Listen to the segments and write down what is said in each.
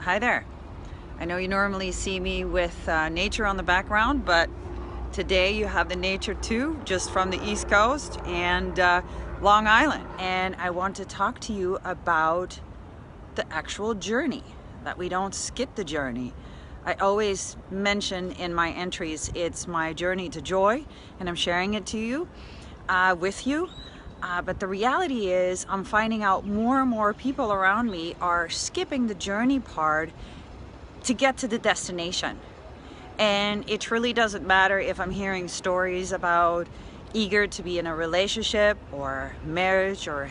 Hi there. I know you normally see me with nature on the background, but today you have the nature too, just from the East Coast and Long Island. And I want to talk to you about the actual journey, that we don't skip the journey. I always mention in my entries, it's my journey to joy, and I'm sharing it to you, with you. But the reality is I'm finding out more and more people around me are skipping the journey part to get to the destination. And it truly doesn't matter if I'm hearing stories about eager to be in a relationship or marriage or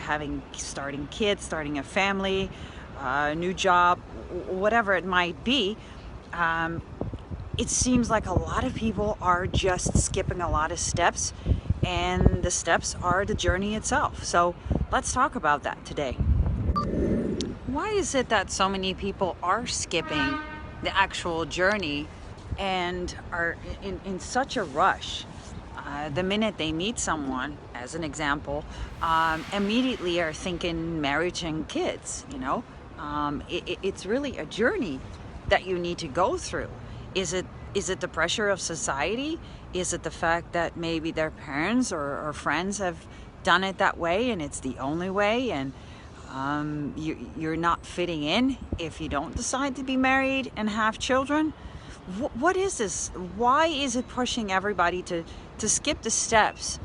starting kids, starting a family, a new job, whatever it might be. It seems like a lot of people are just skipping a lot of steps, and the steps are the journey itself. So let's talk about that today. Why is it that so many people are skipping the actual journey and are in such a rush? The minute they meet someone, as an example, immediately are thinking marriage and kids, it's really a journey that you need to go through. Is it the pressure of society? Is it the fact that maybe their parents or friends have done it that way and it's the only way, and you're not fitting in if you don't decide to be married and have children? What is this? Why is it pushing everybody to skip the steps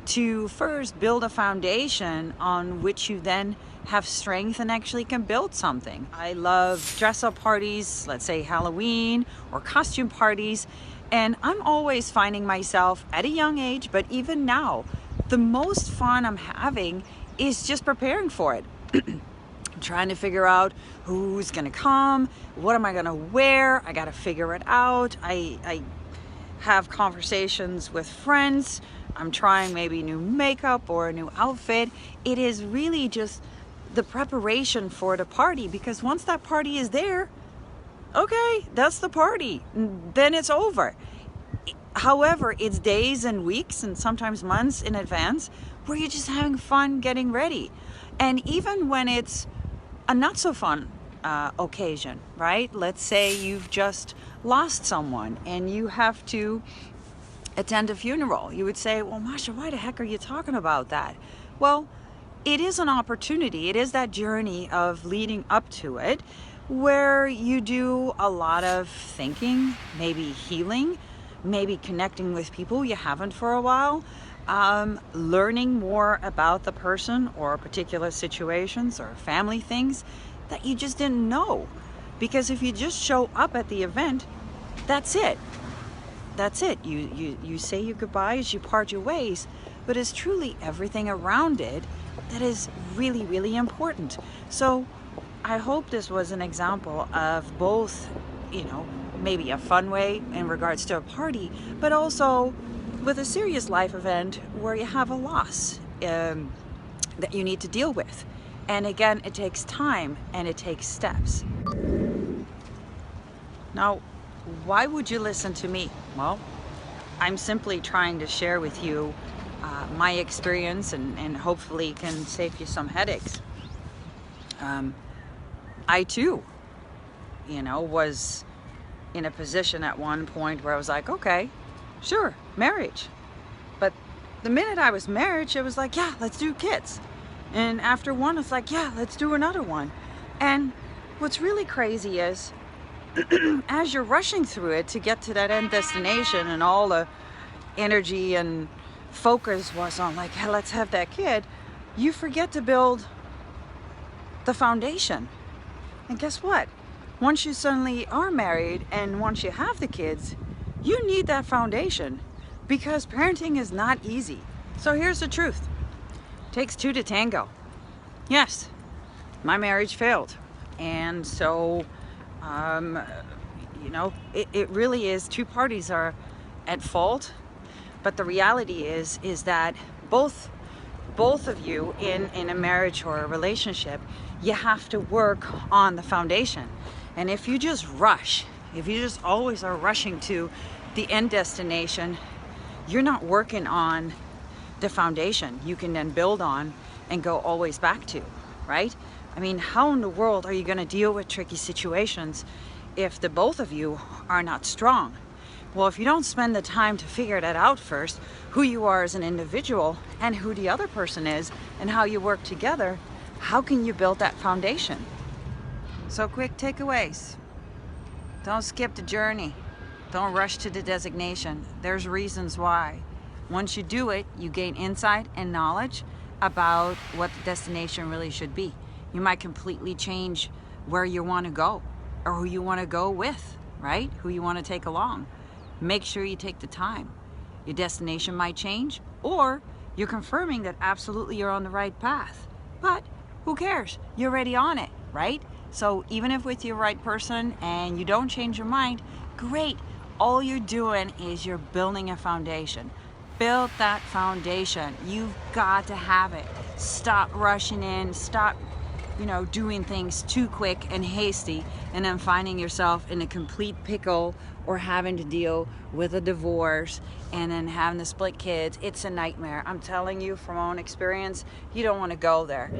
to first build a foundation on which you then have strength and actually can build something? I love dress-up parties, let's say Halloween or costume parties, and I'm always finding myself at a young age, but even now, the most fun I'm having is just preparing for it. Trying to figure out who's gonna come, what am I gonna wear. I gotta figure it out. I have conversations with friends. I'm trying maybe new makeup or a new outfit. It is really just the preparation for the party, because once that party is there, okay, that's the party, then it's over. However, it's days and weeks and sometimes months in advance where you're just having fun getting ready. And even when it's a not so fun occasion, right? Let's say you've just lost someone and you have to attend a funeral. You would say, well, Masha, why the heck are you talking about that? Well, it is an opportunity. It is that journey of leading up to it where you do a lot of thinking, maybe healing, maybe connecting with people you haven't for a while, learning more about the person or particular situations or family things that you just didn't know. Because if you just show up at the event, that's it. That's it. You say your goodbyes, you part your ways, but it's truly everything around it that is really, really important. So I hope this was an example of both, maybe a fun way in regards to a party, but also with a serious life event where you have a loss that you need to deal with. And again, it takes time and it takes steps. Now, why would you listen to me? Well, I'm simply trying to share with you my experience and hopefully can save you some headaches. I too, was in a position at one point where I was like, okay, sure, marriage. But the minute I was married, it was like, yeah, let's do kids. And after one, it's like, yeah, let's do another one. And what's really crazy is as you're rushing through it to get to that end destination and all the energy and focus was on like, hey, let's have that kid, you forget to build the foundation. And guess what? Once you suddenly are married and once you have the kids, you need that foundation, because parenting is not easy. So here's the truth. It takes two to tango. Yes, my marriage failed. And so, it really is, two parties are at fault. But the reality is that both of you in a marriage or a relationship, you have to work on the foundation. And if you just rush, if you just always are rushing to the end destination, you're not working on the foundation you can then build on and go always back to, right? I mean, how in the world are you going to deal with tricky situations if the both of you are not strong? Well, if you don't spend the time to figure that out first, who you are as an individual and who the other person is and how you work together, how can you build that foundation? So quick takeaways. Don't skip the journey. Don't rush to the designation. There's reasons why. Once you do it, you gain insight and knowledge about what the destination really should be. You might completely change where you want to go or who you want to go with, right? Who you want to take along. Make sure you take the time. Your destination might change, or you're confirming that absolutely you're on the right path. But who cares? You're already on it, right? So even if with your right person and you don't change your mind, great. All you're doing is you're building a foundation. Build that foundation. You've got to have it. Stop rushing in. Stop, doing things too quick and hasty and then finding yourself in a complete pickle or having to deal with a divorce and then having to split kids. It's a nightmare. I'm telling you from my own experience, you don't want to go there.